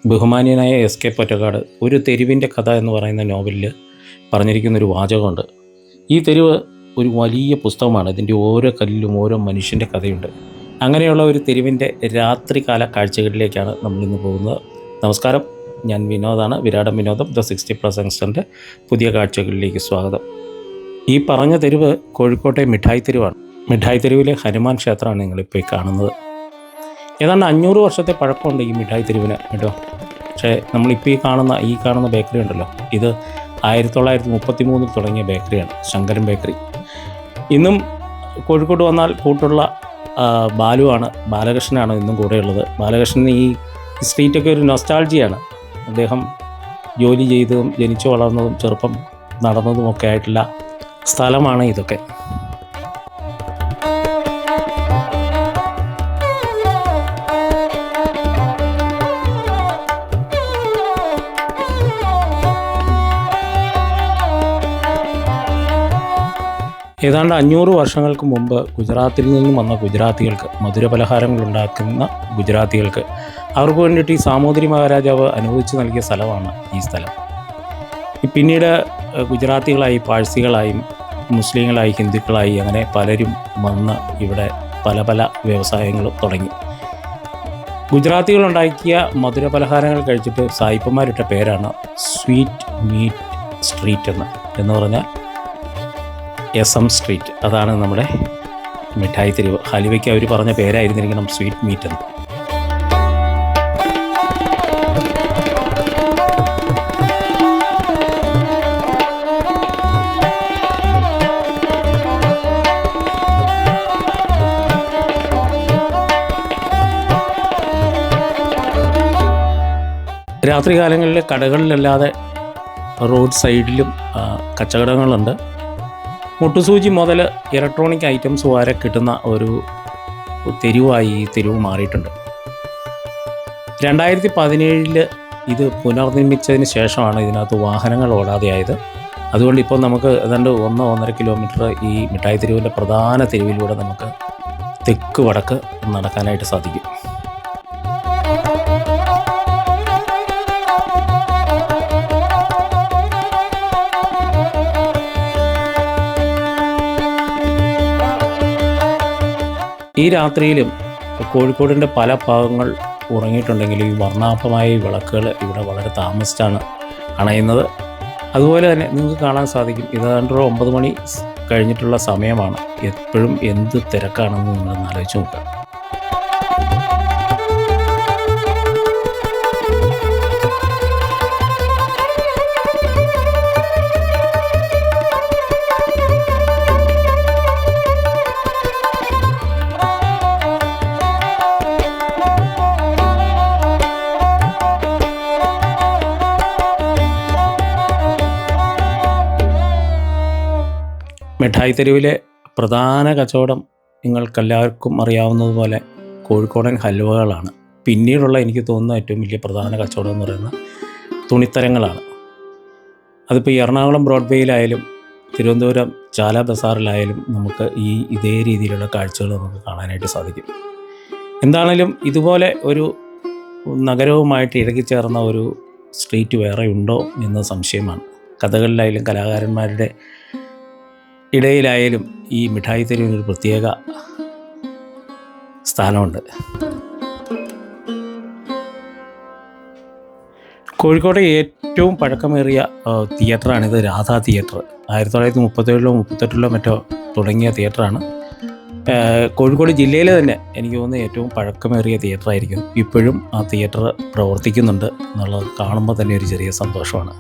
ബഹുമാന്യനായ എസ്.കെ. പൊറ്റക്കാട് ഒരു തെരുവിൻ്റെ കഥ എന്ന് പറയുന്ന നോവലിൽ പറഞ്ഞിരിക്കുന്നൊരു വാചകമുണ്ട്. ഈ തെരുവ് ഒരു വലിയ പുസ്തകമാണ്. ഇതിൻ്റെ ഓരോ കല്ലിലും ഓരോ മനുഷ്യൻ്റെ കഥയുണ്ട്. അങ്ങനെയുള്ള ഒരു തെരുവിൻ്റെ രാത്രികാല കാഴ്ചകളിലേക്കാണ് നമ്മളിന്ന് പോകുന്നത്. നമസ്കാരം, ഞാൻ വിനോദാണ്. വിരാടം വിനോദം ദ 60+ യങ്സ്റ്ററിൻ്റെ പുതിയ കാഴ്ചകളിലേക്ക് സ്വാഗതം. ഈ പറഞ്ഞ തെരുവ് കോഴിക്കോട്ടെ മിഠായി തെരുവാണ്. മിഠായി തെരുവിലെ ഹനുമാൻ ക്ഷേത്രമാണ് നിങ്ങളിപ്പോൾ കാണുന്നത്. ഏതാണ്ട് 500 വർഷത്തെ പഴക്കമുണ്ട് ഈ മിഠായി തെരുവിന് കേട്ടോ. പക്ഷേ നമ്മളിപ്പോൾ ഈ കാണുന്ന ബേക്കറി ഉണ്ടല്ലോ, ഇത് 1933 തുടങ്ങിയ ബേക്കറിയാണ്, ശങ്കരൻ ബേക്കറി. ഇന്നും കോഴിക്കോട് വന്നാൽ കൂട്ടുള്ള ബാലകൃഷ്ണനാണ് ഇന്നും കൂടെയുള്ളത്. ബാലകൃഷ്ണൻ ഈ സ്ട്രീറ്റൊക്കെ ഒരു നൊസ്റ്റാൾജിയാണ്. അദ്ദേഹം ജോലി ചെയ്തതും ജനിച്ചു വളർന്നതും ചെറുപ്പം നടന്നതുമൊക്കെ ആയിട്ടുള്ള സ്ഥലമാണ് ഇതൊക്കെ. ഏതാണ്ട് 500 വർഷങ്ങൾക്ക് മുമ്പ് ഗുജറാത്തിൽ നിന്നും വന്ന ഗുജറാത്തികൾക്ക്, മധുരപലഹാരങ്ങൾ ഉണ്ടാക്കുന്ന ഗുജറാത്തികൾക്ക്, അവർക്ക് വേണ്ടിയിട്ട് ഈ സാമൂതിരി മഹാരാജാവ് അനുവദിച്ചു നൽകിയ സ്ഥലമാണ് ഈ സ്ഥലം. പിന്നീട് ഗുജറാത്തികളായി, പാഴ്സികളായും, മുസ്ലിങ്ങളായി, ഹിന്ദുക്കളായി, അങ്ങനെ പലരും വന്ന് ഇവിടെ പല പല വ്യവസായങ്ങളും തുടങ്ങി. ഗുജറാത്തികളുണ്ടാക്കിയ മധുരപലഹാരങ്ങൾ കഴിച്ചിട്ട് സായിപ്പന്മാരിട്ട പേരാണ് സ്വീറ്റ് മീറ്റ് സ്ട്രീറ്റ് എന്ന് പറഞ്ഞാൽ SM സ്ട്രീറ്റ്. അതാണ് നമ്മുടെ മിഠായി തെരുവ്. ഹലുവയ്ക്ക് അവർ പറഞ്ഞ പേരായിരുന്നിരിക്കണം സ്വീറ്റ് മീറ്റ് എന്ന്. രാത്രികാലങ്ങളിൽ കടകളിലല്ലാതെ റോഡ് സൈഡിലും കച്ചവടങ്ങളുണ്ട്. മുട്ടുസൂചി മുതൽ ഇലക്ട്രോണിക് ഐറ്റംസ് വരെ കിട്ടുന്ന ഒരു തെരുവായി ഈ തെരുവ് മാറിയിട്ടുണ്ട്. 2017 ഇത് പുനർനിർമ്മിച്ചതിന് ശേഷമാണ് ഇതിനകത്ത് വാഹനങ്ങൾ ഓടാതെയായത്. അതുകൊണ്ട് ഇപ്പോൾ നമുക്ക് ഏതാണ്ട് 1-1.5 കിലോമീറ്റർ ഈ മിഠായി തെരുവിൻ്റെ പ്രധാന തെരുവിലൂടെ നമുക്ക് തെക്ക് വടക്ക് നടക്കാനായിട്ട് സാധിക്കും. ഈ രാത്രിയിലും കോഴിക്കോടിൻ്റെ പല ഭാഗങ്ങൾ ഉറങ്ങിയിട്ടുണ്ടെങ്കിലും ഈ വർണ്ണാഭമായ വിളക്കുകൾ ഇവിടെ വളരെ താമസിച്ചാണ് അണയുന്നത്. അതുപോലെ തന്നെ നിങ്ങൾക്ക് കാണാൻ സാധിക്കും, ഏതാണ്ട് 9 മണി കഴിഞ്ഞിട്ടുള്ള സമയമാണ്. എപ്പോഴും എന്ത് തിരക്കാണെന്ന് നിങ്ങളൊന്ന് ആലോചിച്ച് നോക്കുക. മിഠായി തെരുവിലെ പ്രധാന കച്ചവടം നിങ്ങൾക്കെല്ലാവർക്കും അറിയാവുന്നതുപോലെ കോഴിക്കോടൻ ഹൽവകളാണ്. പിന്നീടുള്ള എനിക്ക് തോന്നുന്ന ഏറ്റവും വലിയ പ്രധാന കച്ചവടം എന്ന് പറയുന്നത് തുണിത്തരങ്ങളാണ്. അതിപ്പോൾ ഈ എറണാകുളം ബ്രോഡ്വേയിലായാലും തിരുവനന്തപുരം ചാല ബസാറിലായാലും നമുക്ക് ഇതേ രീതിയിലുള്ള കാഴ്ചകൾ നമുക്ക് കാണാനായിട്ട് സാധിക്കും. എന്താണെങ്കിലും ഇതുപോലെ ഒരു നഗരവുമായിട്ട് ഇഴകിച്ചേർന്ന ഒരു സ്ട്രീറ്റ് വേറെ ഉണ്ടോ എന്ന് സംശയമാണ്. കഥകളിലായാലും കലാകാരന്മാരുടെ ഇടയിലായാലും ഈ മിഠായി തെരുവിനൊരു പ്രത്യേക സ്ഥാനമുണ്ട്. കോഴിക്കോട്ടെ ഏറ്റവും പഴക്കമേറിയ തിയേറ്ററാണിത്, രാധാ തിയേറ്റർ. 1937 38 മറ്റോ തുടങ്ങിയ തിയേറ്ററാണ്. കോഴിക്കോട് ജില്ലയിൽ തന്നെ എനിക്ക് തോന്നുന്നത് ഏറ്റവും പഴക്കമേറിയ തിയേറ്ററായിരിക്കും. ഇപ്പോഴും ആ തിയേറ്റർ പ്രവർത്തിക്കുന്നുണ്ട് എന്നുള്ളത് കാണുമ്പോൾ തന്നെ ഒരു ചെറിയ സന്തോഷമാണ്.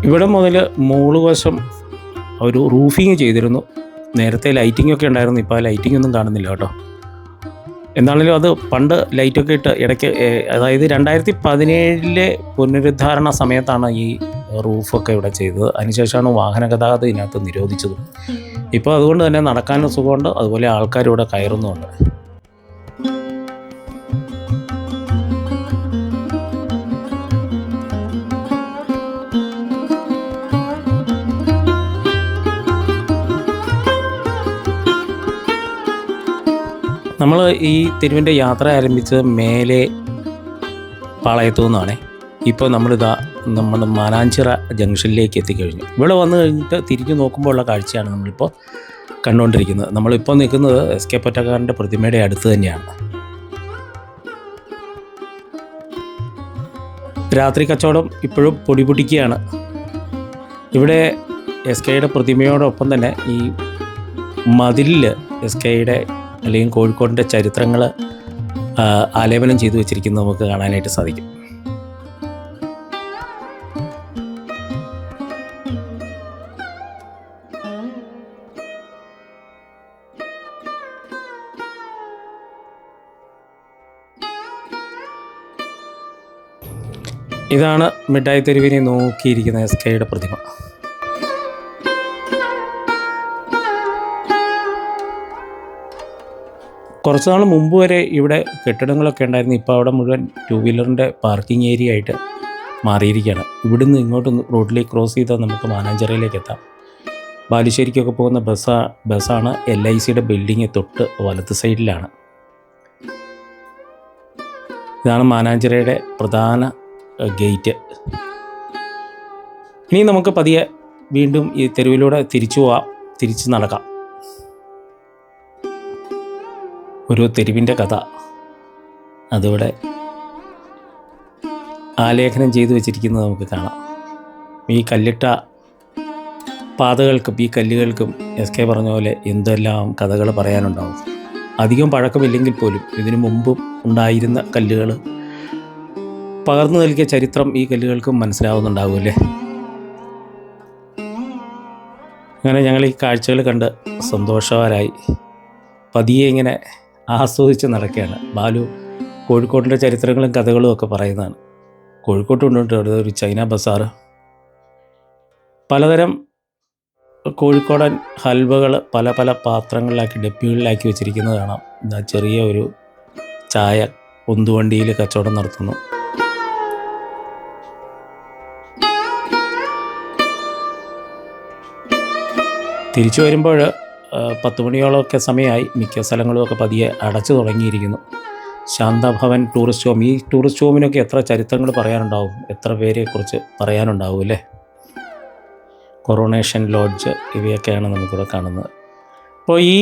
ഇവിടെ മുതൽ മുകൾവശം ഒരു റൂഫിങ് ചെയ്തിരുന്നു. നേരത്തെ ലൈറ്റിങ്ങൊക്കെ ഉണ്ടായിരുന്നു, ഇപ്പോൾ ആ ലൈറ്റിംഗ് ഒന്നും കാണുന്നില്ല കേട്ടോ. എന്താണെങ്കിലും അത് പണ്ട് ലൈറ്റൊക്കെ ഇട്ട് ഇടയ്ക്ക്, അതായത് 2017 പുനരുദ്ധാരണ സമയത്താണ് ഈ റൂഫൊക്കെ ഇവിടെ ചെയ്തത്. അതിനുശേഷമാണ് വാഹന ഗതാഗതം ഇതിനകത്ത് നിരോധിച്ചത്. ഇപ്പോൾ അതുകൊണ്ട് തന്നെ നടക്കാനും സുഖമുണ്ട്, അതുപോലെ ആൾക്കാരിവിടെ കയറുന്നുമുണ്ട്. നമ്മൾ ഈ തെരുവിൻ്റെ യാത്ര ആരംഭിച്ചത് മേലെ പാളയത്തു നിന്നാണ്. ഇപ്പോൾ നമ്മളിതാ നമ്മുടെ മാനാഞ്ചിറ ജംഗ്ഷനിലേക്ക് എത്തിക്കഴിഞ്ഞു. ഇവിടെ വന്നു കഴിഞ്ഞിട്ട് തിരിഞ്ഞു നോക്കുമ്പോൾ ഉള്ള കാഴ്ചയാണ് നമ്മളിപ്പോൾ കണ്ടുകൊണ്ടിരിക്കുന്നത്. നമ്മളിപ്പോൾ നിൽക്കുന്നത് എസ് കെ പൊറ്റക്കാരൻ്റെ പ്രതിമയുടെ അടുത്ത് തന്നെയാണ്. രാത്രി കച്ചവടം ഇപ്പോഴും പൊടിപൊടിക്കുകയാണ്. ഇവിടെ എസ് കെയുടെ പ്രതിമയോടൊപ്പം തന്നെ ഈ മതിലിൽ എസ് കെയുടെ അല്ലെങ്കിൽ കോഴിക്കോടിൻ്റെ ചരിത്രങ്ങൾ ആലേപനം ചെയ്തു വെച്ചിരിക്കുന്നത് നമുക്ക് കാണാനായിട്ട് സാധിക്കും. ഇതാണ് മിഠായി തെരുവിനെ നോക്കിയിരിക്കുന്ന എസ് കെയുടെ പ്രതിമ. കുറച്ച് നാൾ മുമ്പ് വരെ ഇവിടെ കെട്ടിടങ്ങളൊക്കെ ഉണ്ടായിരുന്നു. ഇപ്പോൾ അവിടെ മുഴുവൻ 2 വീലറിൻ്റെ പാർക്കിംഗ് ഏരിയ ആയിട്ട് മാറിയിരിക്കുകയാണ്. ഇവിടുന്ന് ഇങ്ങോട്ട് റോഡിലേക്ക് ക്രോസ് ചെയ്താൽ നമുക്ക് മാനാഞ്ചിറയിലേക്ക് എത്താം. ബാലുശ്ശേരിക്കൊക്കെ പോകുന്ന ബസ്സാണ് LICയുടെ ബിൽഡിങ് തൊട്ട് വലത്ത് സൈഡിലാണ്. ഇതാണ് മാനാഞ്ചിറയുടെ പ്രധാന ഗേറ്റ്. ഇനി നമുക്ക് പതിയെ വീണ്ടും ഈ തെരുവിലൂടെ തിരിച്ച് നടക്കാം. ഒരു തെരുവിൻ്റെ കഥ അതിവിടെ ആലേഖനം ചെയ്തു വച്ചിരിക്കുന്നത് നമുക്ക് കാണാം. ഈ കല്ലിട്ട പാതകൾക്കും ഈ കല്ലുകൾക്കും എസ് കെ പറഞ്ഞ പോലെ എന്തെല്ലാം കഥകൾ പറയാനുണ്ടാവും. അധികം പഴക്കമില്ലെങ്കിൽ പോലും ഇതിനു മുമ്പും ഉണ്ടായിരുന്ന കല്ലുകൾ പകർന്നു നൽകിയ ചരിത്രം ഈ കല്ലുകൾക്കും മനസ്സിലാവുന്നുണ്ടാവുമല്ലേ. അങ്ങനെ ഞങ്ങൾ ഈ കാഴ്ചകൾ കണ്ട് സന്തോഷവാനായി പതിയെ ഇങ്ങനെ ആസ്വദിച്ച് നടക്കുകയാണ്. ബാലു കോഴിക്കോടിൻ്റെ ചരിത്രങ്ങളും കഥകളും ഒക്കെ പറയുന്നതാണ്. കോഴിക്കോട്ടുണ്ടുണ്ട് ഒരു ചൈന ബസാർ, പലതരം കോഴിക്കോടൻ ഹൽവകൾ പല പല പാത്രങ്ങളിലാക്കി ഡപ്പികളിലാക്കി വെച്ചിരിക്കുന്നത് കാണാം. ചെറിയ ഒരു ചായ ഉന്തുവണ്ടിയിൽ കച്ചവടം നടത്തുന്നു. തിരിച്ചു വരുമ്പോൾ 10 മണിയോളമൊക്കെ സമയമായി. മിക്ക സ്ഥലങ്ങളുമൊക്കെ പതിയെ അടച്ചു തുടങ്ങിയിരിക്കുന്നു. ശാന്താഭവൻ ടൂറിസ്റ്റ് ഹോം, ഈ ടൂറിസ്റ്റ് ഹോമിനൊക്കെ എത്ര ചരിത്രങ്ങൾ പറയാനുണ്ടാവും, എത്ര പേരെക്കുറിച്ച് പറയാനുണ്ടാവും അല്ലേ. കൊറോണേഷൻ ലോഡ്ജ് ഇവയൊക്കെയാണ് നമുക്കിവിടെ കാണുന്നത്. അപ്പോൾ ഈ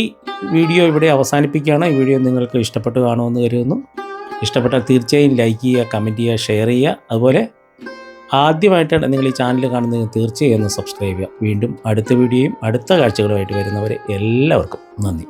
വീഡിയോ ഇവിടെ അവസാനിപ്പിക്കുകയാണ്. ഈ വീഡിയോ നിങ്ങൾക്ക് ഇഷ്ടപ്പെട്ട് കാണുമെന്ന് കരുതുന്നു. ഇഷ്ടപ്പെട്ടാൽ തീർച്ചയായും ലൈക്ക് ചെയ്യുക, കമൻറ്റ് ചെയ്യുക, ഷെയർ ചെയ്യുക. അതുപോലെ ആദ്യമായിട്ടാണ് നിങ്ങൾ ഈ ചാനൽ കാണുന്നത് തീർച്ചയായും ഒന്ന് സബ്സ്ക്രൈബ് ചെയ്യുക. വീണ്ടും അടുത്ത വീഡിയോയും അടുത്ത കാഴ്ചകളുമായിട്ട് വരുന്നവരെ എല്ലാവർക്കും നന്ദി.